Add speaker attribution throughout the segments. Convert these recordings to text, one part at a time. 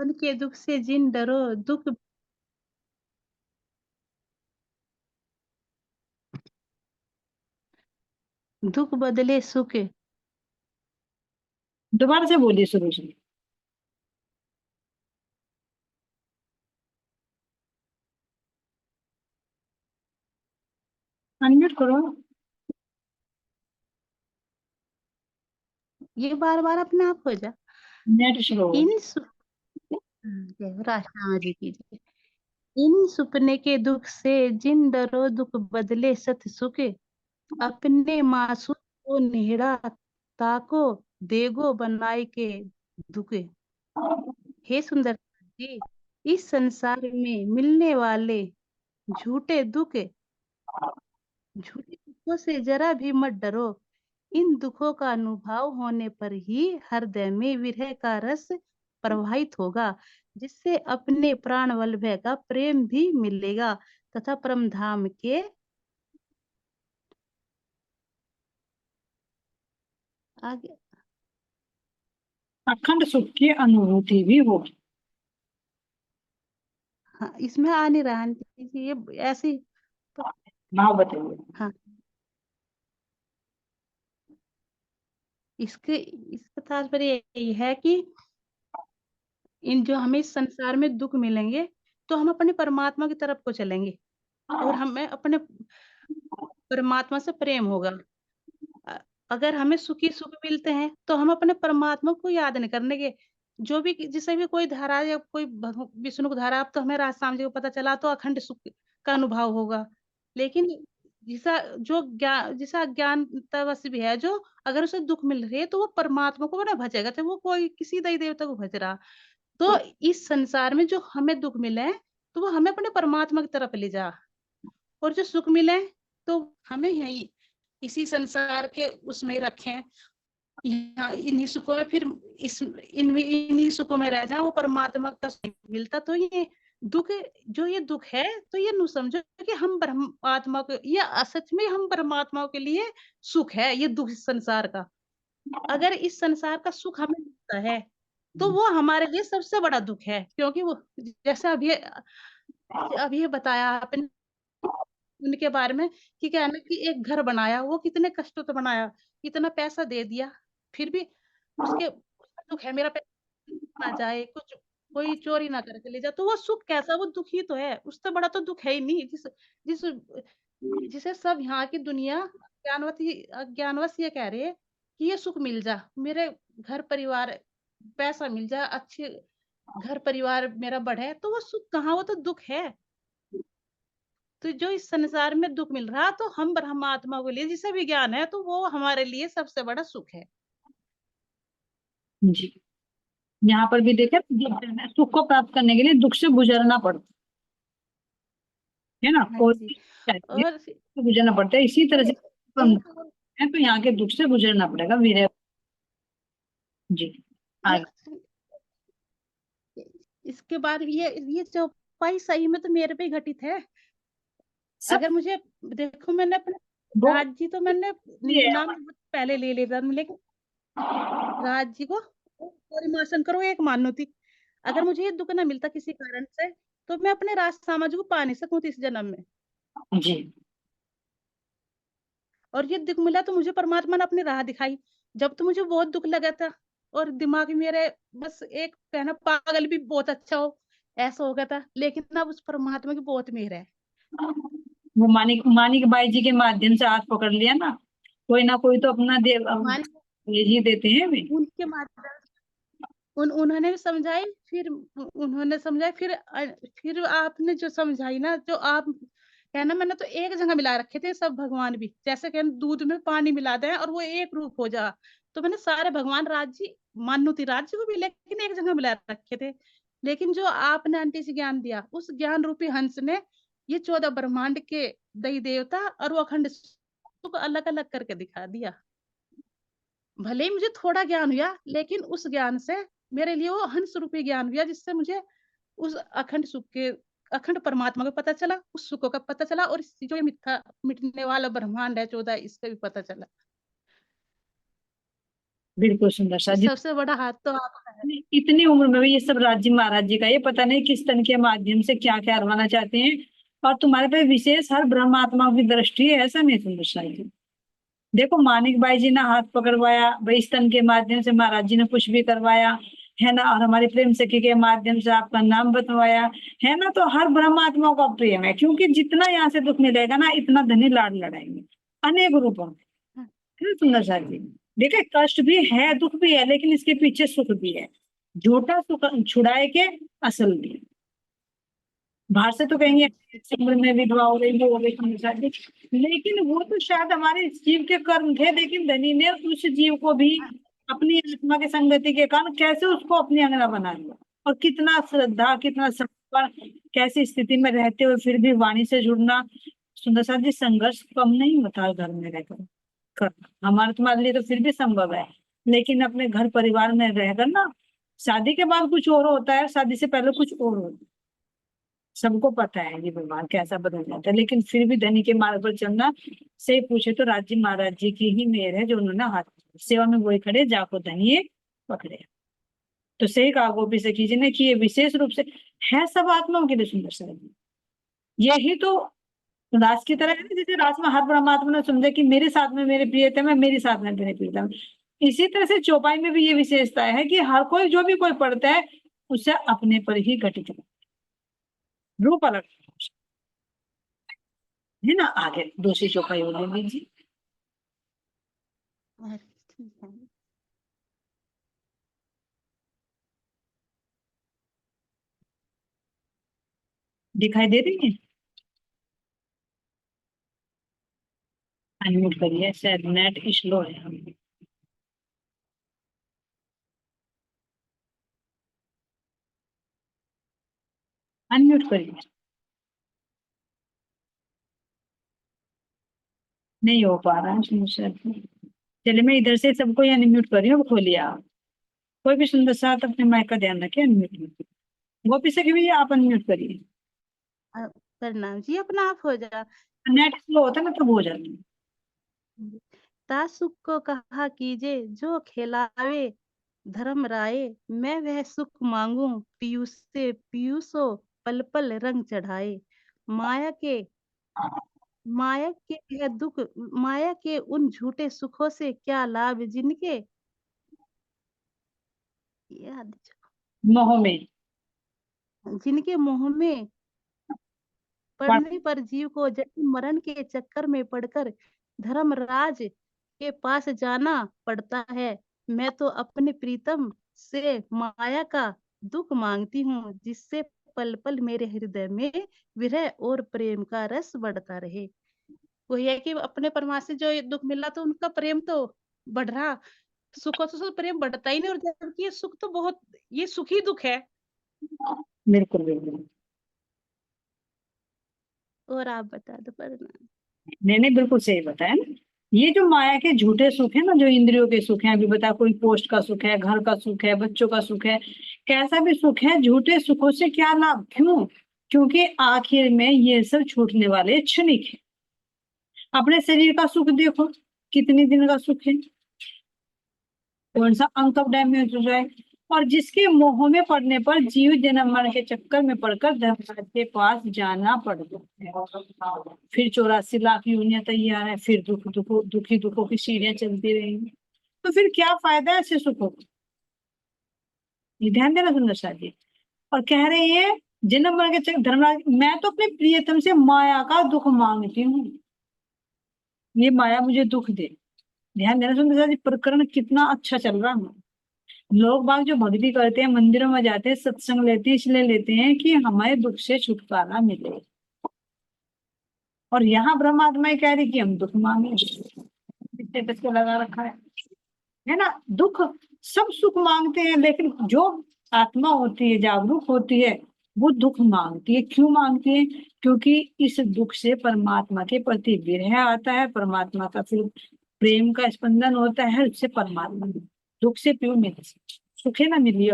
Speaker 1: उनके दुख से जिन डरो, दुख बदले सुख।
Speaker 2: दोबारा से बोलिए शुरू से। अनम्यूट करो।
Speaker 1: ये बार बार अपने आप हो जा।
Speaker 2: Net slow.
Speaker 1: इन राष्ट्र जी कीजिए। इन सुपने के दुख से जिन डरो, दुख बदले सत सुख। अपने मासूम को नेहरा ताको, देगो बनाए के दुख। हे सुंदर जी, इस संसार में मिलने वाले झूठे दुख, झूठे दुखों से जरा भी मत डरो। इन दुखों का अनुभव होने पर ही हृदय में विरह का रस प्रवाहित होगा, जिससे अपने प्राण वल्लभ का प्रेम भी मिलेगा तथा परम धाम के आगे।
Speaker 2: अखंड सुख की अनुभूति भी होगी।
Speaker 1: हाँ, इसमें आ नहीं रहा आंटी जी, ये ऐसी तो,
Speaker 2: भाव बताइए।
Speaker 1: हाँ, इसका तात्पर्य यही है कि इन जो हमें इस संसार में दुख मिलेंगे तो हम अपने परमात्मा की तरफ को चलेंगे और हमें अपने परमात्मा से प्रेम होगा। अ- अगर हमें सुखी सुख मिलते हैं तो हम अपने परमात्मा को याद नहीं करने के, जो भी जिसे भी कोई धारा या कोई विष्णु की धारा, अब तो हमें राज स्वामी जी को पता चला तो अखंड सुख का अनुभव होगा। लेकिन जिसा अज्ञानतावश भी है, जो अगर उसे दुख मिल रही है तो वो परमात्मा को ना भजेगा, तो वो कोई किसी देवी देवता को भज रहा। तो इस संसार में जो हमें दुख मिले हैं तो वो हमें अपने परमात्मा की तरफ ले जा, और जो सुख मिले तो हमें यही इसी संसार के उसमें रखें, यहाँ इन्हीं सुखों में फिर इन्हीं सुखों में रह जाए, वो परमात्मा का सुख मिलता। तो ये दुख, जो ये दुख है, तो ये नु समझो कि हम परमात्मा को, ये सच में हम परमात्मा के लिए सुख है ये दुख इस संसार का। अगर इस संसार का सुख हमें मिलता है तो वो हमारे लिए सबसे बड़ा दुख है, क्योंकि वो जैसे अभी बताया आपने उनके बारे में कि क्या है ना कि एक घर बनाया, वो कितने कष्टों से बनाया, इतना पैसा दे दिया, फिर भी उसका दुख है मेरा पैसा ना जाए, कुछ कोई चोरी ना करके ले जाए, तो वो सुख कैसा, वो दुख ही तो है, उससे बड़ा तो दुख है ही नहीं। जिस जिसे सब यहाँ की दुनिया अज्ञानवश ये कह रहे हैं कि ये सुख मिल जा, मेरे घर परिवार पैसा मिल जाए, अच्छे घर परिवार मेरा बढ़े, तो वो सुख कहाँ, वो तो दुख है। तो जो इस संसार में दुख मिल रहा, तो हम परमात्मा को लिए जिसे भी ज्ञान है, तो वो हमारे लिए सबसे बड़ा सुख है।
Speaker 2: जी। यहाँ पर भी देखें, सुख को प्राप्त करने के लिए दुख से गुजरना पड़ता है ना,
Speaker 1: हाँ
Speaker 2: कोई
Speaker 1: जी।
Speaker 2: भी चाहिए
Speaker 1: और
Speaker 2: तो गुजरना पड़ता है, इसी तरह से
Speaker 1: एक
Speaker 2: है तो यहाँ के दुख से गुजरना पड़ेगा वीर। जी।
Speaker 1: ये
Speaker 2: आगे।
Speaker 1: इसके बाद ये चौपाई सही में तो मेरे पे ही घटित है।
Speaker 2: सब
Speaker 1: अगर मुझे देखो, मैंने अपने
Speaker 2: वो
Speaker 1: राज्य तो मैंने
Speaker 2: ये है।
Speaker 1: नाम पहले ले लेता, लेकिन राज्य को परिमार्शन करो एक मान्यता, अगर मुझे ये दुख ना मिलता किसी कारण से, तो मैं अपने राज समाज को पा नहीं सकूं इस जन्म में।
Speaker 2: जी।
Speaker 1: और ये दुख मिला तो मुझे परमात्मा ने अपनी राह दिखाई। जब तो मुझे बहुत दुख लगा था और दिमाग में मेरे बस एक कहना पागल भी बहुत अच्छा हो, ऐसा हो गया था, लेकिन अब उस परमात्मा की बहुत मेहर है।
Speaker 2: वो मानिक बाई जी के माध्यम से हाथ पकड़ लिया ना कोई तो अपना देव
Speaker 1: मान
Speaker 2: भेज ही देते हैं वे।
Speaker 1: उनके माध्यम उन्होंने भी समझाई, फिर उन्होंने समझाई, फिर आपने जो समझाई ना, जो आप कहना, मैंने तो एक जगह मिला रखे थे सब भगवान भी, जैसे कहना दूध में पानी मिला दें और वो एक रूप हो जा, तो मैंने सारे भगवान राज्य मानुति राज्य को भी लेकिन एक जगह मिला रखे थे। लेकिन जो आपने आंटी से ज्ञान दिया, उस ज्ञान रूपी हंस ने ये 14 ब्रह्मांड के दई देवता और वो अखंड को अलग अलग करके दिखा दिया। भले ही मुझे थोड़ा ज्ञान हुआ, लेकिन उस ज्ञान से मेरे लिए वो हंस रूपी ज्ञान हुआ, जिससे मुझे उस अखंड सुख के, अखंड परमात्मा का पता चला, उस सुख का पता चला, और जो ये मिथ्या मिटने वाला ब्रह्मांड है 14, इसका भी पता चला।
Speaker 2: बिल्कुल सुंदर सा जी।
Speaker 1: सबसे बड़ा हाथ तो आपका है।
Speaker 2: इतनी उम्र में भी ये सब राज्य महाराज जी का, ये पता नहीं किस तन के माध्यम से क्या क्या करवाना चाहते हैं। और तुम्हारे पे विशेष हर ब्रह्मात्मा की दृष्टि है, ऐसा नहीं सुंदर सा जी। देखो मानिक बाई जी ने हाथ पकड़वाया, भाई स्तन के माध्यम से महाराज जी ने कुछ भी करवाया है ना, और हमारी प्रेम सखी के माध्यम से आपका नाम बतवाया है ना। तो हर ब्रह्मात्मा का प्रेम है, क्योंकि जितना यहाँ से दुख मिलेगा ना, इतना धनी लाड लड़ाएंगे अनेक रूपों में,
Speaker 1: हाँ,
Speaker 2: है ना सुंदर सा जी। देखिए कष्ट भी है, दुख भी है, लेकिन इसके पीछे सुख भी है। झूठा सुख छुड़ाए के असल भी। बाहर से तो कहेंगे इस उम्र में विधवा हो गई, वो हो गई, समझा दी, लेकिन वो तो शायद हमारे इस जीव के कर्म थे। लेकिन धनी ने उस जीव को भी
Speaker 1: हाँ,
Speaker 2: अपनी आत्मा की संगति के कारण कैसे उसको अपनी अंगना बना लिया, और कितना श्रद्धा, कितना समर्पण, कैसी स्थिति में रहते हुए फिर भी वाणी से जुड़ना। सुंदर सा जी, संघर्ष कम नहीं होता है घर में रहकर करना। हमारे तुम्हारे लिए तो फिर भी संभव है, लेकिन अपने घर परिवार में रहकर ना, शादी के बाद कुछ और होता है, शादी से पहले कुछ और होता है। सबको पता है ये व्यवहार कैसा बदल जाता है, लेकिन फिर भी धनी के मार्ग पर चलना। से पूछे तो राज्य महाराज जी की ही मेहर है, जो उन्होंने हाथ सेवा में वही खड़े जाको धनिये पकड़े। तो सही कहा गोपी सखी जी ने कि ये विशेष रूप से है सब आत्माओं के लिए सुंदर सा। यही तो रास की तरह है ना, जैसे रास में हर परमात्मा ने समझा कि मेरे साथ में मेरे प्रियतम है, मेरे साथ में मेरे प्रियतम है। इसी तरह से चौपाई में भी ये विशेषता है कि हर कोई जो भी कोई पढ़ता है, उससे अपने पर ही घटित रूप अलग है ना। आगे दूसरी चौपाई हो लीजिए।
Speaker 1: ठीक है।
Speaker 2: दिखाई दे रही है? अनम्यूट करिए, शायद नेट स्लो है। अनम्यूट करिए। नहीं हो पा रहा है शायद। चलिए मैं इधर से सबको अनम्यूट कर रही हूँ, खोलिए आप। कोई भी सुंदर साथ अपने माइक का ध्यान रखिए, अनम्यूट मत। गोपी सखी भैया आप अनम्यूट करिए।
Speaker 1: प्रणाम जी, अपना आप हो जा।
Speaker 2: नेट स्लो होता है ना, तब हो जाता है।
Speaker 1: तासुक को कहा कीजे जो खिलावे धर्म राय, मैं वह सुख मांगू पीयूष से पीयूषो पल पल रंग चढ़ाए। माया के यह दुख, माया के उन झूठे सुखों से क्या लाभ याद
Speaker 2: मोह में
Speaker 1: जिनके मुंह में
Speaker 2: पड़।
Speaker 1: पड़ने पर जीव को जन्म मरण के चक्कर में पड़कर धर्मराज के पास जाना पड़ता है। मैं तो अपने प्रीतम से माया का दुख मांगती हूँ, जिससे पल पल मेरे हृदय में विरह और प्रेम का रस बढ़ता रहे। वही है कि अपने परमात्मा से जो ये दुख मिला तो उनका प्रेम तो बढ़ रहा, सुखों से तो प्रेम बढ़ता ही नहीं, और जबकि ये सुख तो बहुत, ये सुखी दुख है।
Speaker 2: बिल्कुल बिल्कुल।
Speaker 1: और आप बता दो पर
Speaker 2: नहीं नहीं, बिल्कुल सही बताया ना। ये जो माया के झूठे सुख है ना, जो इंद्रियों के सुख है, अभी बता, कोई पोस्ट का सुख है, घर का सुख है, बच्चों का सुख है, कैसा भी सुख है, झूठे सुखों से क्या लाभ, क्यों? क्योंकि आखिर में ये सब छूटने वाले क्षणिक है। अपने शरीर का सुख देखो, कितने दिन का सुख है, कौन सा अंग कब डैमेज हो जाए। और जिसके मोह में पड़ने पर जीव जन्म मरण के चक्कर में पड़कर धर्मराज के पास जाना पड़ता है। फिर 84 लाख योनियां तैयार है, फिर दुखी दुखों की सीढ़ियां चलती रहेंगी। तो फिर क्या फायदा है ऐसे सुखों का? ये ध्यान देना सुंदर सा जी। और कह रहे हैं जन्म मरण के चक्कर, धर्मराज मैं तो अपने प्रियतम से माया का दुख मांगती हूँ, ये माया मुझे दुख दे। ध्यान देना सुंदर सा जी, प्रकरण कितना अच्छा चल रहा है। लोग बाग जो भक्ति करते हैं, मंदिरों में जाते हैं, सत्संग लेते हैं, इसलिए लेते हैं कि हमें दुख से छुटकारा मिले। और यहाँ ब्रह्मात्मा कह रही कि हम दुख मांगे, स्टेटस पे लगा रखा है ना। दुख, सब सुख मांगते हैं, लेकिन जो आत्मा होती है, जागरूक होती है, वो दुख मांगती है। क्यों मांगती है? क्योंकि इस दुख से परमात्मा के प्रति विरह आता है, परमात्मा का फिर प्रेम का स्पंदन होता है, उससे परमात्मा दुख से क्यों मिले, सुखे ना मिलिए।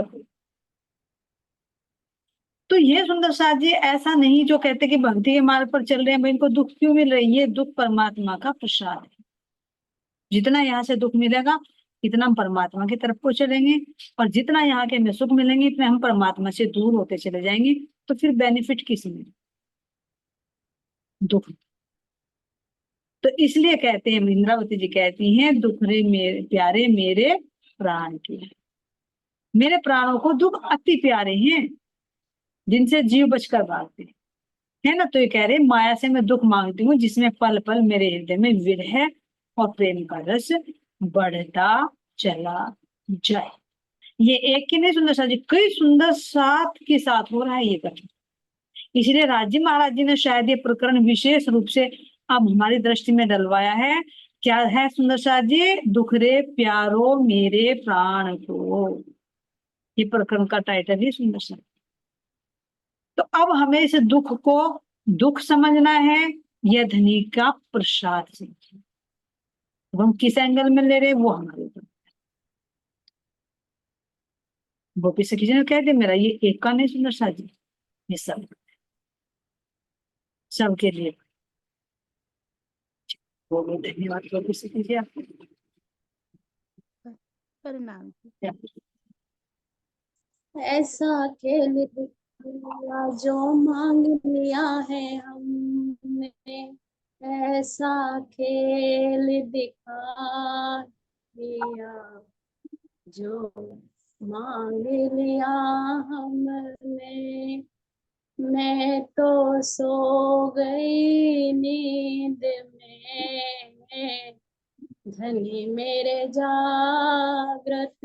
Speaker 2: तो ये सुंदर साथ जी ऐसा नहीं जो कहते कि भक्ति के मार्ग पर चल रहे हैं भाई इनको दुख क्यों मिल रही है, ये दुख परमात्मा का प्रसाद है। जितना यहाँ से दुख मिलेगा, इतना हम परमात्मा की तरफ को चलेंगे, और जितना यहाँ के हमें सुख मिलेंगे इतने हम परमात्मा से दूर होते चले जाएंगे। तो फिर बेनिफिट किस में? दुख। तो इसलिए कहते हैं, इंद्रावती जी कहती हैं, दुख रे मेरे प्यारे मेरे प्राण के, मेरे प्राणों को दुख अति प्यारे हैं, जिनसे जीव बचकर भागते है ना। तो ये कह रहे, माया से मैं दुख मांगती हूँ जिसमें पल पल मेरे हृदय में विरह और प्रेम का रस बढ़ता चला जाए। ये एक की नहीं सुंदर सा जी, कई सुंदर साथ के साथ हो रहा है ये कथन। इसलिए राजी महाराज जी ने शायद ये प्रकरण विशेष रूप से अब हमारी दृष्टि में डलवाया है। क्या है सुंदर सा जी? दुख रे प्यारो मेरे प्राण को, ये प्रकरण का टाइटल ही सुंदर सा। तो अब हमें इस दुख को दुख समझना है या धनी का प्रसाद समझना, तो हम किस एंगल में ले रहे हैं वो हमारे ऊपर। गोपी सखी जी ने कह दिया, मेरा ये एक का नहीं सुंदर सा जी, ये सब सबके लिए। बहुत बहुत धन्यवाद गोपी सखी जी आपको।
Speaker 1: परिणाम।
Speaker 3: ऐसा खेल दिखाया जो मांग लिया है हमने, ऐसा खेल दिखा दिया जो मांग लिया हमने। मैं तो सो गई नींद में, धनी मेरे जागृत,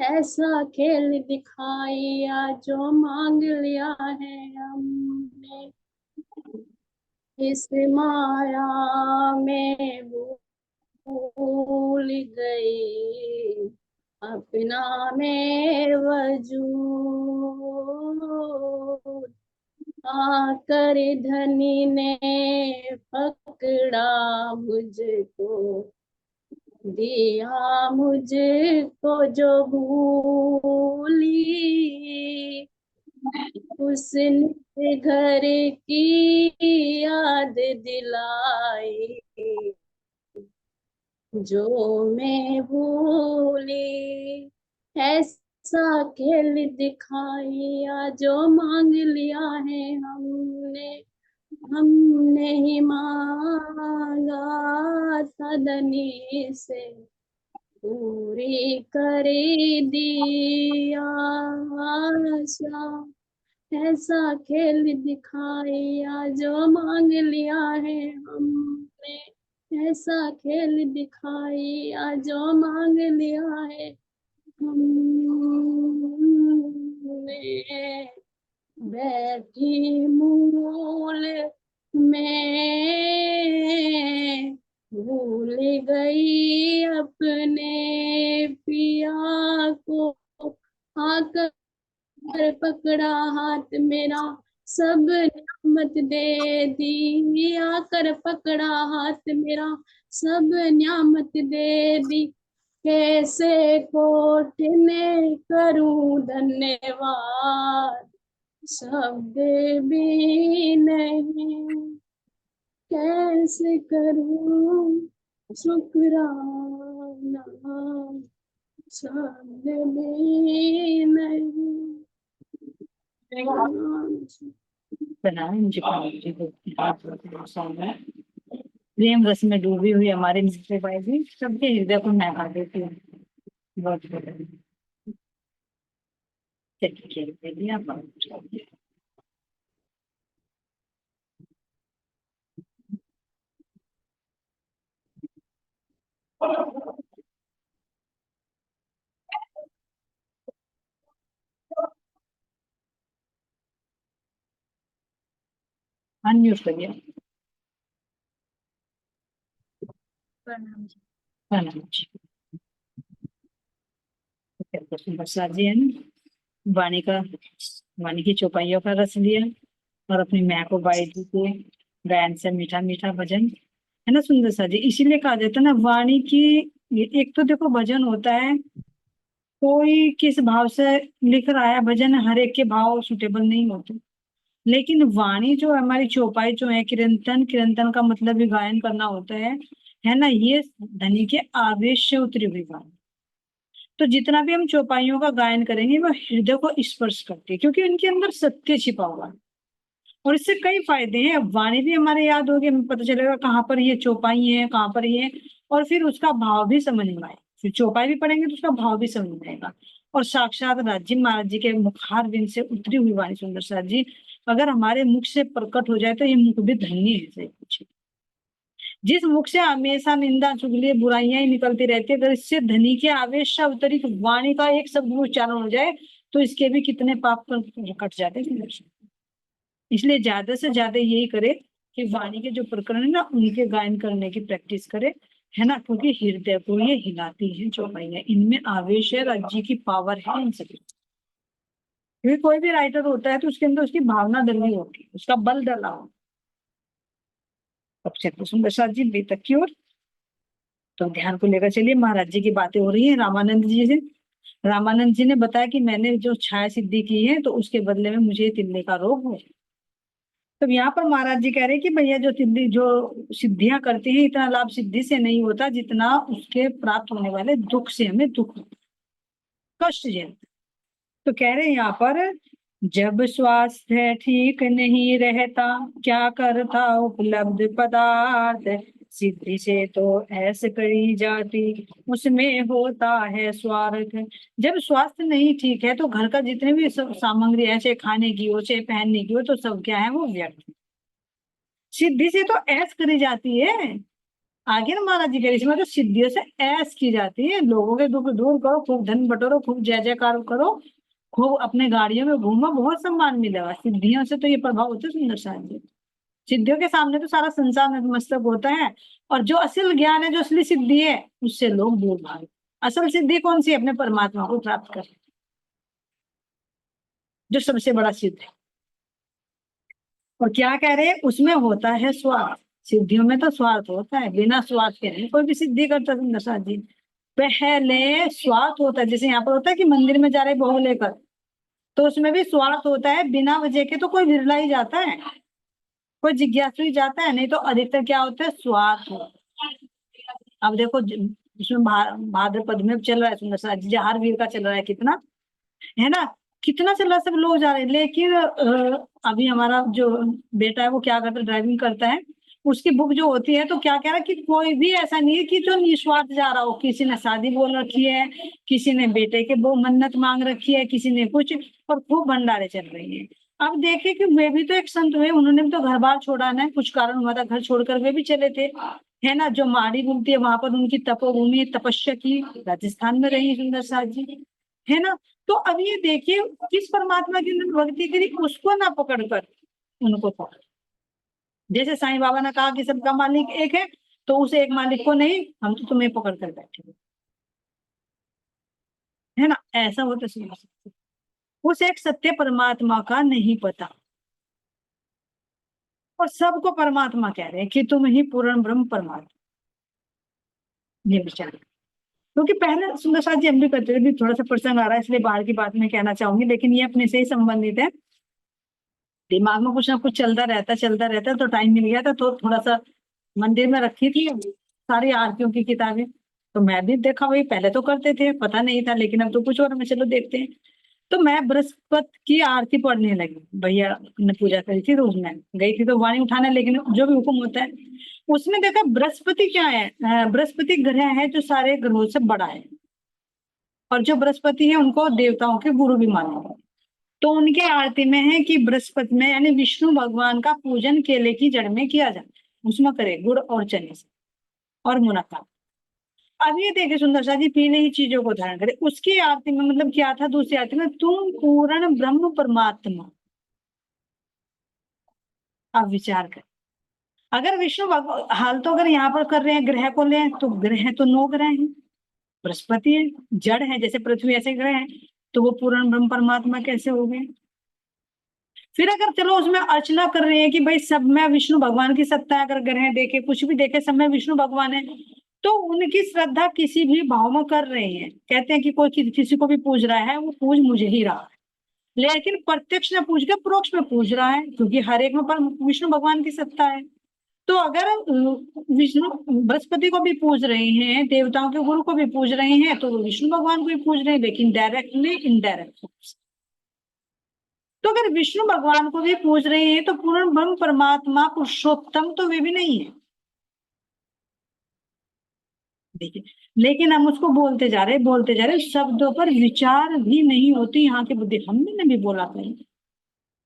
Speaker 3: ऐसा खेल दिखाया जो मांग लिया है हमने। इस माया में भूल गई अपना में वजूद, आकर धनी ने पकड़ा मुझको, दिया मुझको जो भूली, उसने घर की याद दिलाई जो मैं भूली। ऐसा खेल दिखाया जो मांग लिया है हमने ही मांगा था धनी से, पूरी कर दिया आशा। ऐसा खेल दिखाया जो मांग लिया है हमने, ऐसा खेल दिखाया जो मांग लिया है हमने। बैठी मूल में भूल गई अपने पिया को, आकर पकड़ा हाथ मेरा सब नियामत दे दी, आकर पकड़ा हाथ मेरा सब नियामत दे दी। कैसे कोटने करूं धन्यवाद, शब्द भी नहीं कैसे करूं शुक्राना, शब्द भी नहीं।
Speaker 2: प्रणाम जी, प्रणाम जी। प्रेम रस में डूबी हुई हमारे मिस्टर भाई जी सबके हृदय को महका देती है। बहुत बहुत चलिए आप अनम्यूट करिए।
Speaker 3: प्रणाम जी।
Speaker 2: प्रणाम जी। बरसात जी है ना, वाणी का, वाणी की चौपाइयों का रस लिया और अपनी माँ को बाई दी के गायन से मीठा मीठा भजन, है ना सुंदर सा जी। इसीलिए कहा जाता है ना वाणी की, एक तो देखो भजन होता है, कोई किस भाव से लिख रहा है भजन, हर एक के भाव सुटेबल नहीं होते, लेकिन वाणी जो हमारी चौपाई जो है, कीर्तन, कीर्तन का मतलब भी गायन करना होता है। है ना, ये धनी के आवेश से उतरी हुई वाणी। तो जितना भी हम चौपाइयों का गायन करेंगे वह हृदय को स्पर्श करती है, क्योंकि उनके अंदर सत्य छिपा हुआ है। और इससे कई फायदे हैं, वाणी भी हमारे याद होगी, हमें पता चलेगा कहाँ पर ये चौपाई है, कहाँ पर ये, और फिर उसका भाव भी समझ में आए। फिर चौपाई भी पढ़ेंगे तो उसका भाव भी समझ में आएगा। और साक्षात राजी महाराज जी के मुखार बिंद से उतरी हुई वाणी सुंदर साथ जी अगर हमारे मुख से प्रकट हो जाए तो ये मुख भी धन्य है से कुछ। जिस मुख से हमेशा निंदा चुगली बुराइयां ही निकलती रहती है, अगर इससे धनी के आवेश से अवतरित वाणी का एक शब्द उच्चारण हो जाए तो इसके भी कितने पाप कट जाते हैं। इसलिए ज्यादा से ज्यादा यही करे कि वाणी के जो प्रकरण है ना उनके गायन करने की प्रैक्टिस करे, है ना, क्योंकि हृदय को ये हिलाती है चौपाइयां, इनमें आवेश है, राज्य की पावर है इन सभी। क्योंकि कोई भी राइटर होता है तो उसके अंदर उसकी भावना डली होती है, उसका बल डला हो। अब चलिए सुंदर साथ जी बेतक की ओर। तो ध्यान को लेकर चलिए, महाराज जी की बातें हो रही है रामानंद जी से। रामानंद जी ने बताया कि मैंने जो छाया सिद्धि की है तो उसके बदले में मुझे तिल्ले का रोग हुआ। तो यहाँ पर महाराज जी कह रहे हैं कि भैया जो तिल्ली जो सिद्धियां करते हैं इतना लाभ सिद्धि से नहीं होता जितना उसके प्राप्त होने वाले दुख से हमें दुख कष्ट झेलते। तो कह रहे हैं यहाँ पर, जब स्वास्थ्य ठीक नहीं रहता क्या करता उपलब्ध पदार्थ, सिद्धि से तो ऐसे करी जाती उसमें होता है स्वार्थ। जब स्वास्थ्य नहीं ठीक है तो घर का जितने भी सामग्री है, चाहे खाने की हो चाहे पहनने की हो, तो सब क्या है वो व्यर्थ। सिद्धि से तो ऐस करी जाती है। आगे ना महाराज जी कह इसमें तो सिद्धियों से ऐस की जाती है, लोगों के दुख दूर करो, खूब धन बटोरो, खूब जय जयकार करो, खूब अपने गाड़ियों में घूमो, बहुत सम्मान मिलेगा। सिद्धियों से तो ये प्रभाव होता है सुंदर साथ जी। सिद्धियों के सामने तो सारा संसार नतमस्तक होता है, और जो असल ज्ञान है, जो असली सिद्धि है, उससे लोग दूर भागे। असल सिद्धि कौन सी? अपने परमात्मा को प्राप्त कर, जो सबसे बड़ा सिद्ध है। और क्या कह रहे हैं, उसमें होता है स्वार्थ। सिद्धियों में तो स्वार्थ होता है, बिना स्वार्थ के नहीं कोई भी सिद्धि करता सुंदर साथ जी। पहले स्वार्थ होता है, जैसे यहाँ पर होता है कि मंदिर में जा रहे भोग लेकर, तो उसमें भी स्वार्थ होता है। बिना वजह के तो कोई विरला ही जाता है, कोई जिज्ञासु ही जाता है, नहीं तो अधिकतर क्या होता है, स्वार्थ होता है। अब देखो इसमें भाद्रपद में चल रहा है सुंदर साथ जी, हर वीर का चल रहा है, कितना है ना, कितना चल रहा है, सब लोग जा रहे हैं। लेकिन अभी हमारा जो बेटा है वो क्या करता है, ड्राइविंग करता है, उसकी बुक जो होती है तो क्या कह रहा है कि कोई भी ऐसा नहीं है कि जो निस्वार्थ जा रहा हो। किसी ने शादी बोल रखी है, किसी ने बेटे के वो मन्नत मांग रखी है, किसी ने कुछ, और खूब भंडारे चल रही है। अब देखिए कि वे भी तो एक संत हुए, उन्होंने भी तो घर बार छोड़ाना है, कुछ कारण हुआ था घर छोड़कर वे भी चले थे, है ना। जो माड़ी बोलती है वहां पर उनकी तपोभूमि तपस्या की, राजस्थान में रही सुंदर साथ जी, है ना। तो अब ये देखिए किस परमात्मा की उन्होंने भक्ति करी, उसको ना पकड़कर उनको पकड़। जैसे साईं बाबा ने कहा कि सबका मालिक एक है, तो उस एक मालिक को नहीं, हम तो तुम्हें पकड़ कर बैठे, है ना। ऐसा होता सुन, उस एक सत्य परमात्मा का नहीं पता, और सबको परमात्मा कह रहे हैं कि तुम ही पूर्ण ब्रह्म परमात्मा। ये विचार, क्योंकि पहले सुंदर साथ जी हम भी करते थे, भी थोड़ा सा प्रसंग आ रहा है इसलिए बाहर की बात मैं कहना चाहूंगी, लेकिन ये अपने से ही संबंधित है। दिमाग में कुछ ना कुछ चलता रहता, तो टाइम मिल गया था तो थोड़ा सा मंदिर में रखी थी सारी आरतियों की किताबें, तो मैं भी देखा, वही पहले तो करते थे, पता नहीं था, लेकिन अब तो कुछ और में चलो देखते हैं। तो मैं बृहस्पति की आरती पढ़ने लगी, भैया ने पूजा करी थी, रोज मैं गई थी तो वाणी उठाने, लेकिन जो भी हुक्म होता है उसमें देखा बृहस्पति क्या है, बृहस्पति ग्रह है जो सारे ग्रहों से बड़ा है, और जो बृहस्पति है उनको देवताओं के गुरु भी माना। तो उनके आरती में है कि बृहस्पति में यानी विष्णु भगवान का पूजन केले की जड़ में किया जाता है, उसमें करे गुड़ और चने से और मुनक्का। अब ये देखे सुंदर सा जी, पीने ही चीजों को धारण करे। उसकी आरती में मतलब क्या था, दूसरी आरती में, तुम पूर्ण ब्रह्म परमात्मा। अब विचार कर, अगर विष्णु भगवान हाल तो अगर यहाँ पर कर रहे हैं ग्रह को ले, तो ग्रह तो 9 ग्रह हैं, बृहस्पति है, जड़ है जैसे पृथ्वी ऐसे ग्रह है, तो वो पूर्ण ब्रह्म परमात्मा कैसे हो गए। फिर अगर चलो उसमें अर्चना कर रहे हैं कि भाई सब में विष्णु भगवान की सत्ता है, अगर ग्रह देखे कुछ भी देखे सब में विष्णु भगवान है, तो उनकी श्रद्धा किसी भी भाव में कर रहे हैं। कहते हैं कि कोई किसी को भी पूज रहा है, वो पूज मुझे ही रहा है, लेकिन प्रत्यक्ष न पूज के परोक्ष में पूज रहा है, क्योंकि हर एक में पर विष्णु भगवान की सत्ता है। तो अगर विष्णु बृहस्पति को भी पूज रहे हैं, देवताओं के गुरु को भी पूज रहे हैं, तो वो विष्णु भगवान को भी पूज रहे हैं, लेकिन डायरेक्टली इनडायरेक्ट। तो अगर विष्णु भगवान को भी पूज रहे हैं तो पूर्ण ब्रह्म परमात्मा पुरुषोत्तम तो वे भी नहीं है। देखिए, लेकिन हम उसको बोलते जा रहे शब्दों पर विचार भी नहीं होती यहाँ की बुद्धि। हमने भी बोला था,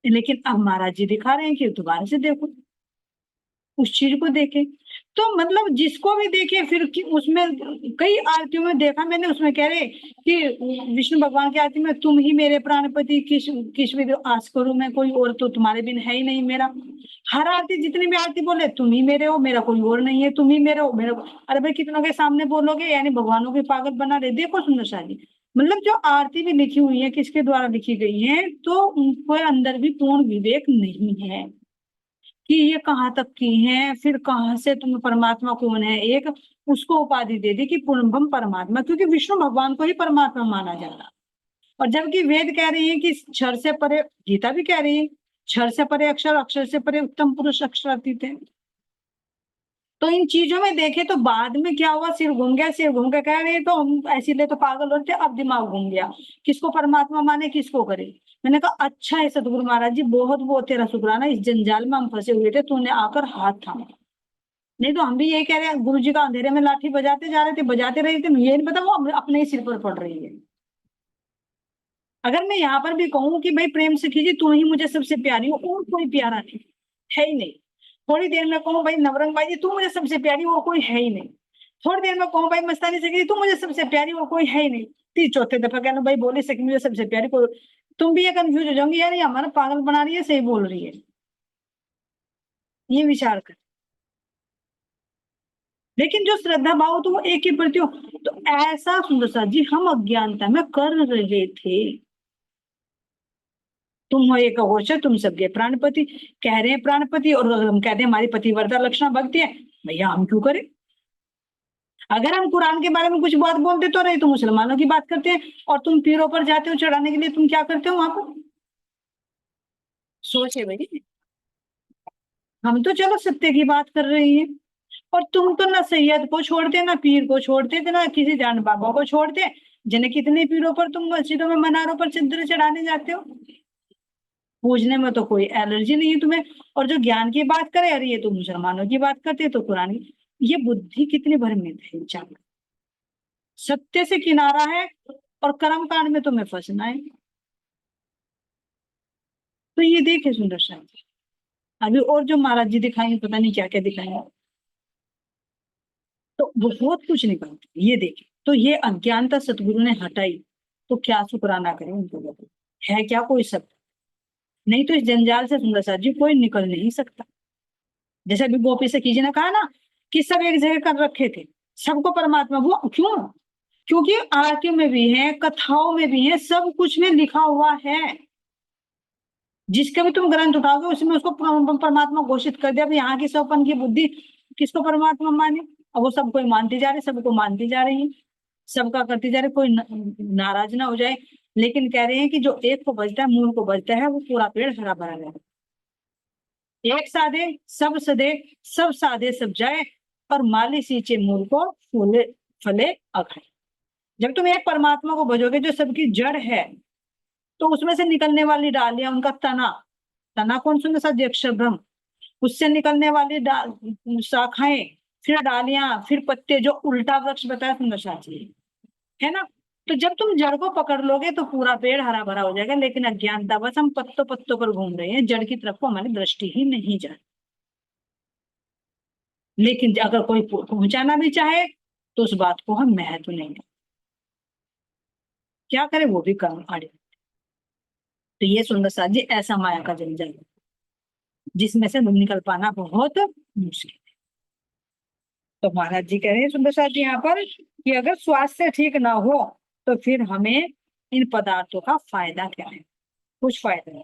Speaker 2: लेकिन अब महाराज जी दिखा रहे हैं कि दोबारा से देखो, उस चीज को देखे। तो मतलब जिसको भी देखे, फिर उसमें कई आरतियों में देखा मैंने, उसमें कह रहे कि विष्णु भगवान की आरती में तुम ही मेरे प्राणपति, किस भी आस करूं मैं, कोई और तो तुम्हारे बिन है ही नहीं मेरा। हर आरती, जितनी भी आरती बोले, तुम ही मेरे हो, मेरा कोई और नहीं है, तुम ही मेरे हो, मेरा। अरे भाई, कितनों के सामने बोलोगे, यानी भगवानों के पागल बना रहे। देखो सुंदर शाह जी, मतलब जो आरती भी लिखी हुई है, किसके द्वारा लिखी गई है, तो उनको अंदर भी पूर्ण विवेक नहीं है कि ये कहाँ तक की है, फिर कहाँ से तुम्हें परमात्मा कौन है, एक उसको उपाधि दे दी कि पूर्णब्रह्म परमात्मा, क्योंकि विष्णु भगवान को ही परमात्मा माना जा रहा। और जबकि वेद कह रही है कि क्षर से परे, गीता भी कह रही है क्षर से परे अक्षर, अक्षर से परे उत्तम पुरुष अक्षरातीत है। तो इन चीजों में देखे तो बाद में क्या हुआ, सिर घूम गया कह रहे तो हम ऐसे ले तो पागल होते, अब दिमाग घूम गया, किसको परमात्मा माने किसको करे। मैंने कहा अच्छा है सतगुरु महाराज जी, बहुत बहुत तेरा शुक्राना, इस जंजाल में हम फंसे हुए थे, तूने आकर हाथ थामा। नहीं तो हम भी यही कह रहे हैं, गुरु जी का अंधेरे में लाठी बजाते जा रहे थे, बजाते रहे थे, ये नहीं पता वो अपने ही सिर पर पड़ रही है। अगर मैं यहाँ पर भी कहूँ कि भाई प्रेम से कीजिए, तू ही मुझे सबसे प्यारी हो, और कोई प्यारा नहीं है ही नहीं। थोड़ी देर में कहूँ भाई नवरंग भाई जी तू मुझे सबसे प्यारी, और कोई है ही नहीं। थोड़ी देर में कहूँ भाई मस्तानी से तू मुझे सबसे प्यारी, और कोई है ही नहीं। तीन चौथे दफा कहना भाई बोले सके मुझे सबसे प्यारी, को तुम भी ये कंफ्यूज हो जाओगे, यार ये हमारा पागल बना रही है, सही बोल रही है। ये विचार कर। लेकिन जो श्रद्धा भाव तो वो एक ही प्रति हो। तो ऐसा सुंदर सा जी हम अज्ञानता में कर रहे थे। तुम हो एक अघोषर, तुम सबके प्राणपति कह रहे हैं, प्राणपति, और अगर हम कहते हैं हमारी पतिव्रता लक्षण भक्ति है, भैया हम क्यों करें। अगर हम कुरान के बारे में कुछ बात बोलते तो रहे, तो मुसलमानों की बात करते हैं, और तुम पीरों पर जाते हो चढ़ाने के लिए, तुम क्या करते हो वहां पर। सोचे भाई, हम तो चलो सत्य की बात कर रहे हैं, और तुम तो ना सैयद को छोड़ते, ना पीर को छोड़ते थे, ना किसी जान बाबा को छोड़ते, जिन्हें कितने पीरों पर तुम मस्जिदों में मनारों पर चंद्र चढ़ाने जाते हो। पूजने में तो कोई एलर्जी नहीं है तुम्हें, और जो ज्ञान की बात करे, अरे ये तो मुसलमानों की बात करते, तो कुरान की। ये बुद्धि कितनी भ्रमित है विचार। सत्य से किनारा है, और कर्म कांड में तुम्हें फंसना है। तो ये देखे सुंदर शाह जी, अभी और जो महाराज जी दिखाएंगे, पता नहीं क्या क्या दिखाएंगे, तो बहुत कुछ निकलते ये देखे। तो ये अज्ञानता सतगुरु ने हटाई, तो क्या शुक्राना करें उनको। है क्या कोई शब्द, नहीं तो इस जंजाल से सुंदर साथ जी कोई निकल नहीं सकता। जैसे अभी गोपी से कीजिए ने कहा ना कि सब एक जगह कर रखे थे, सबको परमात्मा, वो क्यों, क्योंकि आरतियों में भी है, कथाओं में भी है, सब कुछ में लिखा हुआ है। जिसका भी तुम ग्रंथ उठाओगे उसमें उसको परमात्मा घोषित कर दिया। यहाँ की सबपन की बुद्धि किसको परमात्मा माने, और वो सबको मानती जा रही, सबको मानती जा रही है, सबका करती जा रही, कोई नाराज ना हो जाए। लेकिन कह रहे हैं कि जो एक को बजता है, मूल को बजता है, वो पूरा पेड़ हरा भरा रहे। एक साधे सब सदे, सब साधे सब जाए, और माली सींचे मूल को फूले फले अखाए। जब तुम एक परमात्मा को भजोगे जो सबकी जड़ है, तो उसमें से निकलने वाली डालियां, उनका तना, तना कौन सुंदर सा अक्षर ब्रह्म, उससे निकलने वाली शाखाएं, फिर डालियां, फिर पत्ते, जो उल्टा वृक्ष बताया सुंदर साथी है ना। तो जब तुम जड़ को पकड़ लोगे तो पूरा पेड़ हरा भरा हो जाएगा। लेकिन अज्ञानता बस हम पत्तों पत्तों पर घूम रहे हैं, जड़ की तरफ को हमारी दृष्टि ही नहीं जा रही। लेकिन अगर कोई पहुंचाना भी चाहे तो उस बात को हम महत्व नहीं दें, क्या करे, वो भी कर्म आड़े। तो ये सुंदर साथ जी ऐसा माया का जंजाल है, जिसमें से निकल पाना बहुत मुश्किल है। तो महाराज जी कह रहे हैं सुंदर साथ जी यहाँ पर कि अगर स्वास्थ्य ठीक ना हो तो फिर हमें इन पदार्थों का फायदा क्या है, कुछ फायदा नहीं।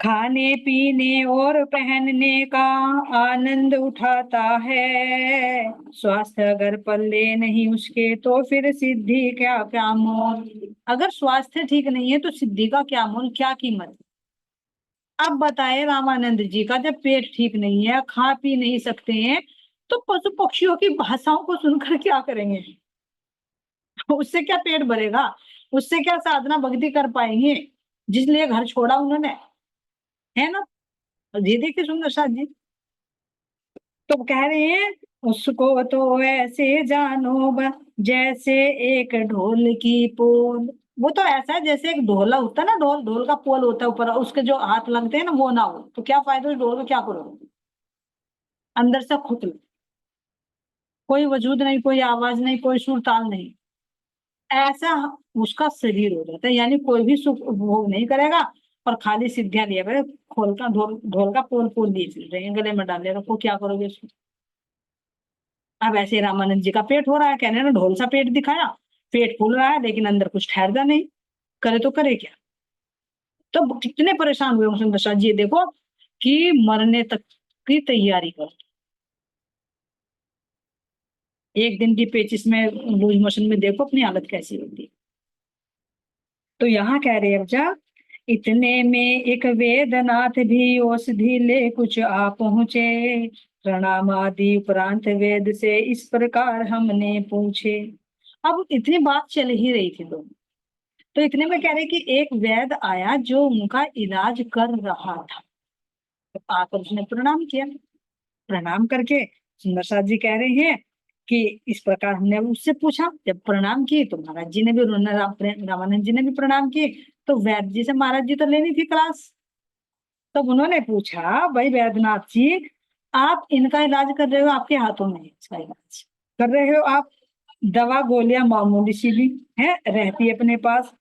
Speaker 2: खाने पीने और पहनने का आनंद उठाता है, स्वास्थ्य अगर पल्ले नहीं उसके तो फिर सिद्धि क्या मोल। अगर स्वास्थ्य ठीक नहीं है तो सिद्धि का क्या मोल, क्या कीमत। अब बताए रामानंद जी का जब पेट ठीक नहीं है, खा पी नहीं सकते हैं, तो पशु पक्षियों की भाषाओं को सुनकर क्या करेंगे? उससे क्या पेट भरेगा? उससे क्या साधना भक्ति कर पाएंगे जिसलिए घर छोड़ा उन्होंने, है ना? ये देखिए सुंदर साथ जी, तो कह रहे हैं उसको तो ऐसे जानो जैसे एक ढोल की पोल। वो तो ऐसा है जैसे एक ढोला होता है ना, ढोल, ढोल का पोल होता है ऊपर, उसके जो हाथ लगते हैं ना वो ना हो तो क्या फायदा उस ढोल को, क्या करोगे? अंदर से खुद कोई वजूद नहीं, कोई आवाज नहीं, कोई सुर ताल नहीं, ऐसा उसका शरीर हो जाता है। यानी कोई भी सुख उपभोग नहीं करेगा और खाली सिद्धियां लिए बड़े, खोल का ढोल, ढोल का पोल पोल लिए चल रहे हैं, गले में डाले रखो, क्या करोगे उसको? अब ऐसे रामानंद जी का पेट हो रहा है, कहने ना ढोल सा पेट दिखाया, पेट फूल रहा है लेकिन अंदर कुछ ठहरता नहीं, करे तो करे क्या? तो कितने परेशान हुए सुंदर शाह जी, देखो कि मरने तक की तैयारी कर, एक दिन की पेचिश में, लूज मोशन में देखो अपनी हालत कैसी होती है। तो यहाँ कह रहे हैं जा, इतने में एक वेदनाथ भी औषधि ले कुछ आ पहुंचे, प्रणाम आदि उपरांत वेद से इस प्रकार हमने पूछे। अब इतनी बात चल ही रही थी लोग, तो इतने में कह रहे कि एक वैद्य आया जो उनका इलाज कर रहा था, तो आकर उसने प्रणाम किया। प्रणाम करके सुंदर साथ जी कह रहे हैं कि इस प्रकार हमने उससे पूछा, जब प्रणाम की तो महाराज जी ने भी, रामानंद जी ने भी प्रणाम किए, तो वैद्य जी से महाराज जी तो लेनी थी क्लास। तब उन्होंने पूछा, भाई वैद्यनाथ जी, आप इनका इलाज कर रहे हो, आपके हाथों में है इसका इलाज कर रहे हो आप, दवा गोलियां मामूली सी भी है रहती है अपने पास।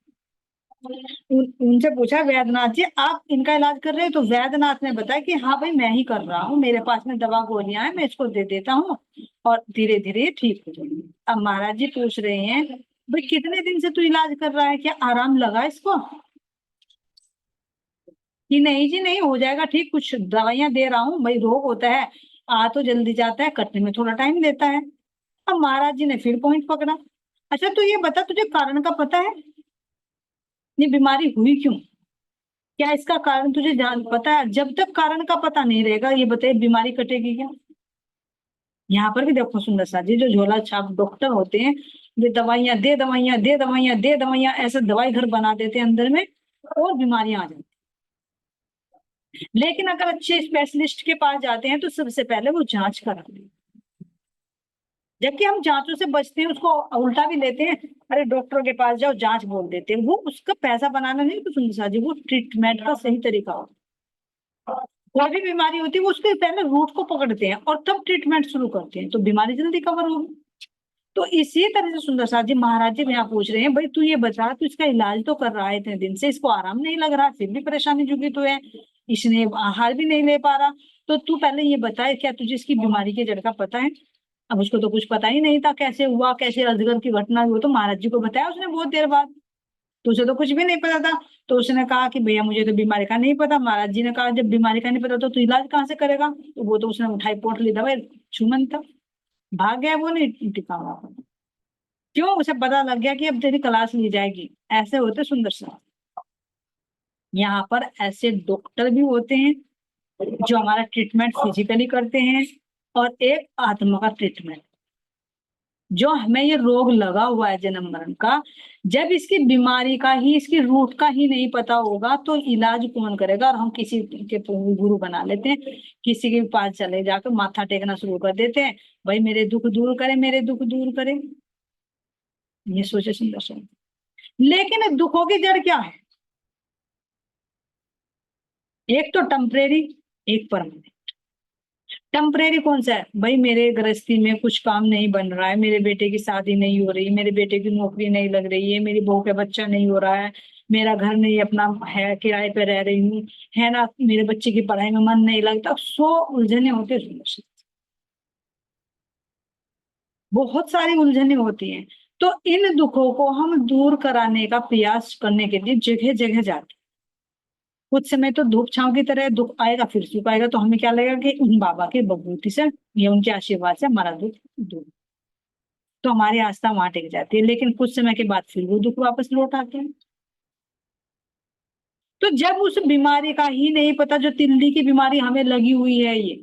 Speaker 2: उनसे पूछा, वैद्यनाथ जी आप इनका इलाज कर रहे हैं? तो वैद्यनाथ ने बताया कि हाँ भाई मैं ही कर रहा हूँ, मेरे पास में दवा गोलियां हैं, मैं इसको दे देता हूँ और धीरे धीरे ठीक हो जाएगी। अब महाराज जी पूछ रहे हैं, भाई कितने दिन से तू इलाज कर रहा है, क्या आराम लगा इसको? कि नहीं जी नहीं, हो जाएगा ठीक, कुछ दवाइयां दे रहा हूँ, भाई रोग होता है, आ तो जल्दी जाता है, कटने में थोड़ा टाइम लेता है। अब महाराज जी ने फिर पॉइंट पकड़ा, अच्छा तो ये बता तुझे कारण का पता है, ये बीमारी हुई क्यों? क्या इसका कारण तुझे जान पता है? जब तक कारण का पता नहीं रहेगा ये बताइए बीमारी कटेगी क्या? यहाँ पर भी देखो सुंदर सा जी, जो झोला छाप डॉक्टर होते हैं, वे दवाइयां दे, दवाइयां दे, दवाइयां दे, दवाइयां, ऐसे दवाई घर बना देते हैं अंदर में, और बीमारियां आ जाती हैं। लेकिन अगर अच्छे स्पेशलिस्ट के पास जाते हैं तो सबसे पहले वो जांच कराते हैं, जबकि हम जांचों से बचते हैं, उसको उल्टा भी लेते हैं, अरे डॉक्टर के पास जाओ जांच बोल देते हैं, वो उसका पैसा बनाना नहीं तो सुंदर सा जी, वो ट्रीटमेंट का सही तरीका होता है। कोई भी बीमारी होती है वो उसके पहले रूट को पकड़ते हैं और तब ट्रीटमेंट शुरू करते हैं, तो बीमारी जल्दी कवर होगी। तो इसी तरह से सुंदर साथ जी महाराज जी यहाँ पूछ रहे हैं, भाई तू ये बता, तू इसका इलाज तो कर रहा है इतने दिन से, इसको आराम नहीं लग रहा, फिर भी परेशानी जुगी तो है, इसने आहार भी नहीं ले पा रहा, तो तू पहले ये बता क्या तुझे इसकी बीमारी के जड़ का पता है? अब उसको तो कुछ पता ही नहीं था, कैसे हुआ, कैसे अजगर की घटना हुई, तो महाराज जी को बताया उसने बहुत देर बाद, तो उसे तो कुछ भी नहीं पता था। तो उसने कहा कि भैया मुझे तो बीमारी का नहीं पता। महाराज जी ने कहा जब बीमारी का नहीं पता तो तू इलाज कहाँ से करेगा? तो वो तो उसने उठाई पोटली दवाई, छुमन था, भाग गया, वो नहीं टिका हुआ। क्यों? उसे पता लग गया कि अब तेरी क्लास ली जाएगी। ऐसे होते सुंदर सा, यहाँ पर ऐसे डॉक्टर भी होते हैं जो हमारा ट्रीटमेंट फिजिकली करते हैं, और एक आत्मा का ट्रीटमेंट। जो हमें ये रोग लगा हुआ है जन्म मरण का, जब इसकी बीमारी का ही, इसकी रूट का ही नहीं पता होगा तो इलाज कौन करेगा? और हम किसी के गुरु बना लेते हैं, किसी के पास चले जाकर माथा टेकना शुरू कर देते हैं, भाई मेरे दुख दूर करे, मेरे दुख दूर करे। ये सोचे सुंदर सा, लेकिन दुखों की जड़ क्या है? एक तो टेम्परेरी, एक परमानेंट। टेम्परेरी कौन सा है? भाई मेरे गृहस्थी में कुछ काम नहीं बन रहा है, मेरे बेटे की शादी नहीं हो रही, मेरे बेटे की नौकरी नहीं लग रही है, मेरी बहू का बच्चा नहीं हो रहा है, मेरा घर नहीं अपना है, किराए पे रह रही हूँ, है ना, मेरे बच्चे की पढ़ाई में मन नहीं लगता, 100 उलझने होती है, बहुत सारी उलझने होती हैं। तो इन दुखों को हम दूर कराने का प्रयास करने के लिए जगह जगह जाते हैं। कुछ समय तो धूप छांव की तरह दुख आएगा, फिर सुख आएगा, तो हमें क्या लगेगा कि उन बाबा के बबूती से या उनके आशीर्वाद से हमारा दुख दूर, तो हमारी आस्था वहां टिक जाती है। लेकिन कुछ समय के बाद फिर वो दुख वापस लौट आते हैं। तो तो जब उस बीमारी का ही नहीं पता, जो तिल्ली की बीमारी हमें लगी हुई है ये,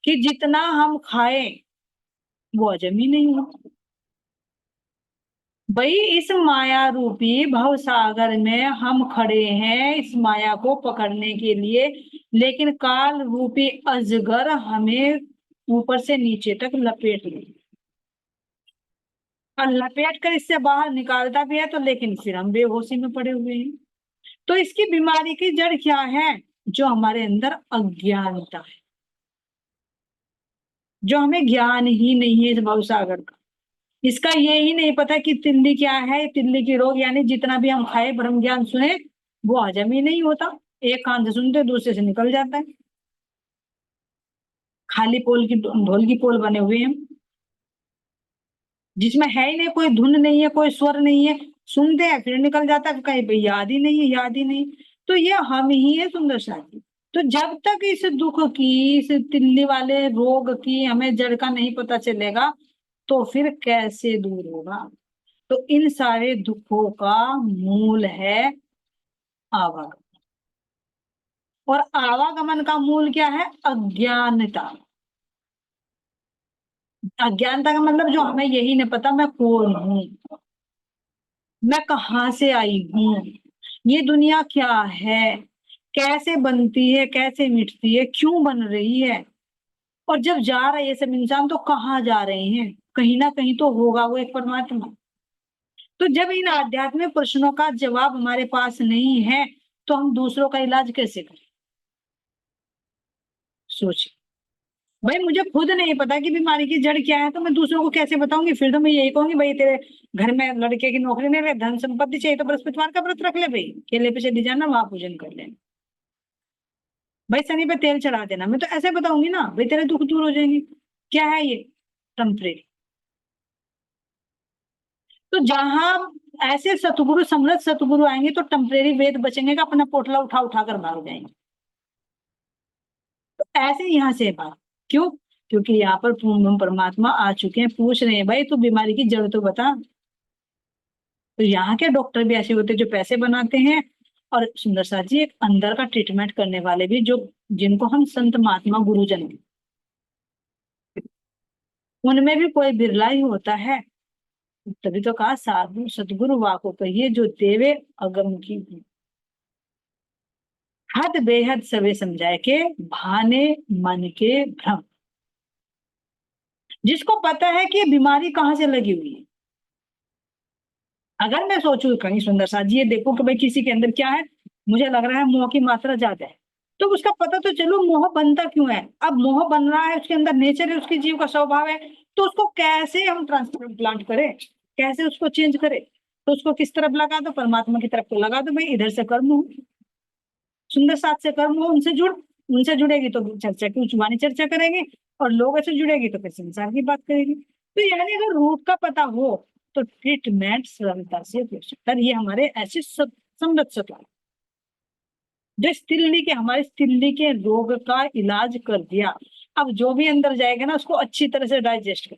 Speaker 2: कि जितना हम खाए वो हजम ही नहीं होता। भाई इस माया रूपी भव सागर में हम खड़े हैं इस माया को पकड़ने के लिए, लेकिन काल रूपी अजगर हमें ऊपर से नीचे तक लपेट ले, और लपेट कर इससे बाहर निकालता भी है तो, लेकिन फिर हम बेहोशी में पड़े हुए हैं। तो इसकी बीमारी की जड़ क्या है? जो हमारे अंदर अज्ञानता है, जो हमें ज्ञान ही नहीं है इस भव सागर का। इसका ये ही नहीं पता कि तिल्ली क्या है, तिल्ली की रोग, यानी जितना भी हम खाए ब्रह्म ज्ञान सुने वो हजम ही नहीं होता। एक कान से सुनते दूसरे से निकल जाता है, खाली पोल की ढोल की पोल बने हुए हैं, जिसमें है ही नहीं, कोई धुन नहीं है, कोई स्वर नहीं है, सुनते हैं फिर निकल जाता है, कहीं पे याद ही नहीं है, याद ही नहीं। तो ये हम ही है सुंदर साथी। तो जब तक इस दुख की, इस तिल्ली वाले रोग की हमें जड़ का नहीं पता चलेगा तो फिर कैसे दूर होगा? तो इन सारे दुखों का मूल है आवागमन, और आवागमन का मूल क्या है? अज्ञानता। अज्ञानता का मतलब जो हमें यही नहीं पता मैं कौन हूं, मैं कहाँ से आई हूँ, ये दुनिया क्या है, कैसे बनती है, कैसे मिटती है, क्यों बन रही है, और जब जा रहे ये सब इंसान तो कहाँ जा रहे हैं? कहीं ना कहीं तो होगा वो एक परमात्मा। तो जब इन आध्यात्मिक प्रश्नों का जवाब हमारे पास नहीं है तो हम दूसरों का इलाज कैसे करें? सोचिए भाई, मुझे खुद नहीं पता कि बीमारी की जड़ क्या है तो मैं दूसरों को कैसे बताऊंगी? फिर तो मैं यही कहूंगी भाई तेरे घर में लड़के की नौकरी नहीं रहे, धन संपत्ति चाहिए तो बृहस्पतिवार का व्रत रख ले भाई, केले पे चली जाना, वहां पूजन कर लेना, भाई शनि पे तेल चढ़ा देना। मैं तो ऐसे बताऊंगी ना भाई, तेरे दुख दूर हो जाएंगे। क्या है ये? टेम्परेरी। तो जहां ऐसे सतगुरु, समृद्ध सतगुरु आएंगे तो टेम्परेरी वेद बचेंगे का अपना पोटला उठा उठा कर भाग जाएंगे। तो ऐसे यहाँ से बात क्यों? क्योंकि यहाँ पर पूर्ण परमात्मा आ चुके हैं, पूछ रहे हैं भाई तू बीमारी की जड़ तो बता। तो यहाँ के डॉक्टर भी ऐसे होते हैं जो पैसे बनाते हैं, और सुंदर साथ जी एक अंदर का ट्रीटमेंट करने वाले भी, जो जिनको हम संत महात्मा गुरुजन, उनमें भी कोई बिरला ही होता है। तभी तो कहा साधु सतगुरु वाको कहिए जो देवे अगम की, हद बेहद सवे समझाए के भाने मन के भ्रम। जिसको पता है कि ये बीमारी कहाँ से लगी हुई है। अगर मैं सोचूं कहीं सुंदर सा जी ये देखो कि भाई किसी के अंदर क्या है, मुझे लग रहा है मोह की मात्रा ज्यादा है, तो उसका पता तो चलो मोह बनता क्यों है। अब मोह बन रहा है, उसके अंदर नेचर है, उसके जीव का स्वभाव है, तो उसको कैसे हम ट्रांसप्लांट करें, कैसे उसको चेंज करें? तो उसको किस तरफ लगा दो? परमात्मा की तरफ को लगा दो भाई, इधर से कर्म हो, सुंदर साथ से कर्म हो, उनसे जुड़, उनसे जुड़ेगी तो चर्चा की जुबानी चर्चा करेंगे, और लोगों से जुड़ेगी तो फिर संसार की बात करेगी। तो यानी अगर रूट का पता हो तो ट्रीटमेंट सरलता से हो सकता है। ये हमारे ऐसे समृद्ध सत्ता जो तिल्ली के, हमारे तिल्ली के रोग का इलाज कर दिया। अब जो भी अंदर जाएगा ना उसको अच्छी तरह से डाइजेस्ट कर,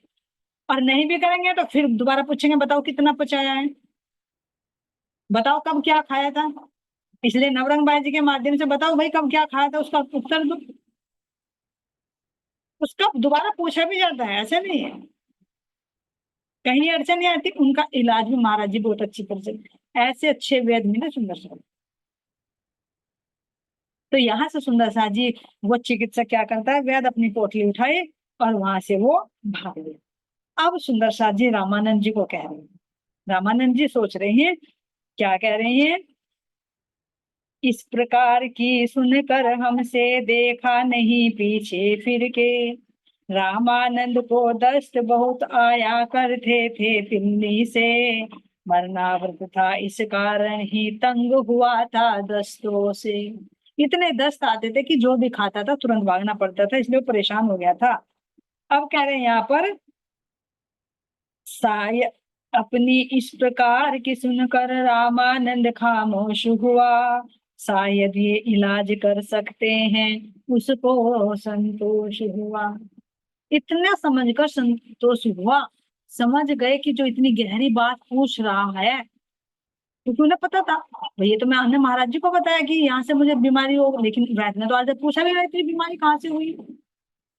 Speaker 2: और नहीं भी करेंगे तो फिर दोबारा पूछेंगे बताओ कितना पचाया है, बताओ कब क्या खाया था, इसलिए नवरंग बाई जी के माध्यम से बताओ भाई कब क्या खाया था, उसका उत्तर दो। उसका दोबारा पूछा भी जाता है, ऐसा नहीं है। कहीं अड़चन नहीं आती, उनका इलाज भी महाराज जी बहुत अच्छी तरह से, ऐसे अच्छे वैद्य मिले सुंदर सा। तो यहाँ से सुंदर सा जी वो चिकित्सक क्या करता है, वैद्य अपनी पोटली उठाए और वहां से वो भाग गए। अब सुंदर सा जी रामानंद जी को कह रहे हैं, रामानंद जी सोच रहे हैं, क्या कह रहे हैं, इस प्रकार की सुनकर हमसे देखा नहीं पीछे फिर के, रामानंद को दस्त बहुत आया करते थे तिल्ली से, मरनाव्रत था इस कारण ही तंग हुआ था दस्तों से। इतने दस्त आते थे कि जो भी खाता था तुरंत भागना पड़ता था, इसलिए परेशान हो गया था। अब कह रहे हैं यहाँ पर शायद अपनी इस प्रकार की सुनकर रामानंद खामोश हुआ, शायद ये इलाज कर सकते हैं उसको संतोष हुआ। इतना समझकर संतोष हुआ, समझ गए कि जो इतनी गहरी बात पूछ रहा है क्योंकि उन्हें पता था भाई, ये तो हमने महाराज जी को बताया कि यहाँ से मुझे बीमारी हो, लेकिन वैद्य ने तो आज तक पूछा भी नहीं, तेरी बीमारी कहाँ से हुई,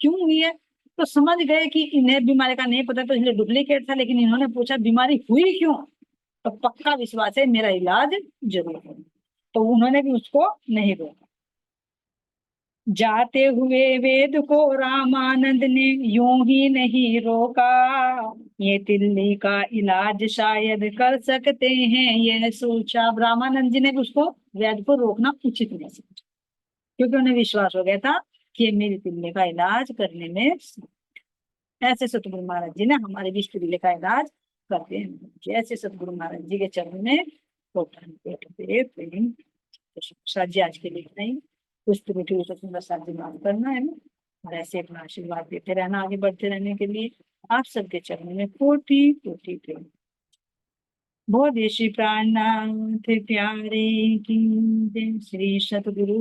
Speaker 2: क्यों हुई है। तो समझ गए कि इन्हें बीमारी का नहीं पता, तो इसलिए डुप्लीकेट था, लेकिन इन्होंने पूछा बीमारी हुई क्यों, तो पक्का विश्वास है मेरा इलाज जरूर होगा, तो उन्होंने भी उसको नहीं रोका। जाते हुए वेद को रामानंद ने यूं ही नहीं रोका, ये तिल्ली का इलाज शायद कर सकते हैं यह सोचा। रामानंद जी ने भी उसको, वेद को रोकना उचित नहीं समझा, क्योंकि उन्हें विश्वास हो गया था कि ये मेरी तिल्ली का इलाज करने में। ऐसे सतगुरु महाराज जी ने हमारे भी तिल्ली का इलाज करते हैं। ऐसे सतगुरु महाराज जी के चरण में प्रेम। प्रसाद जी आज के लिए इतना ही, कुछ त्रुटि हो तो प्रसाद जी माफ करना है ना, और ऐसे अपना आशीर्वाद देते रहना आगे बढ़ते रहने के लिए। आप सबके चरणों में कोटि कोटि प्रेम। बोले श्री प्राणनाथ प्यारे की जय। श्री सतगुरु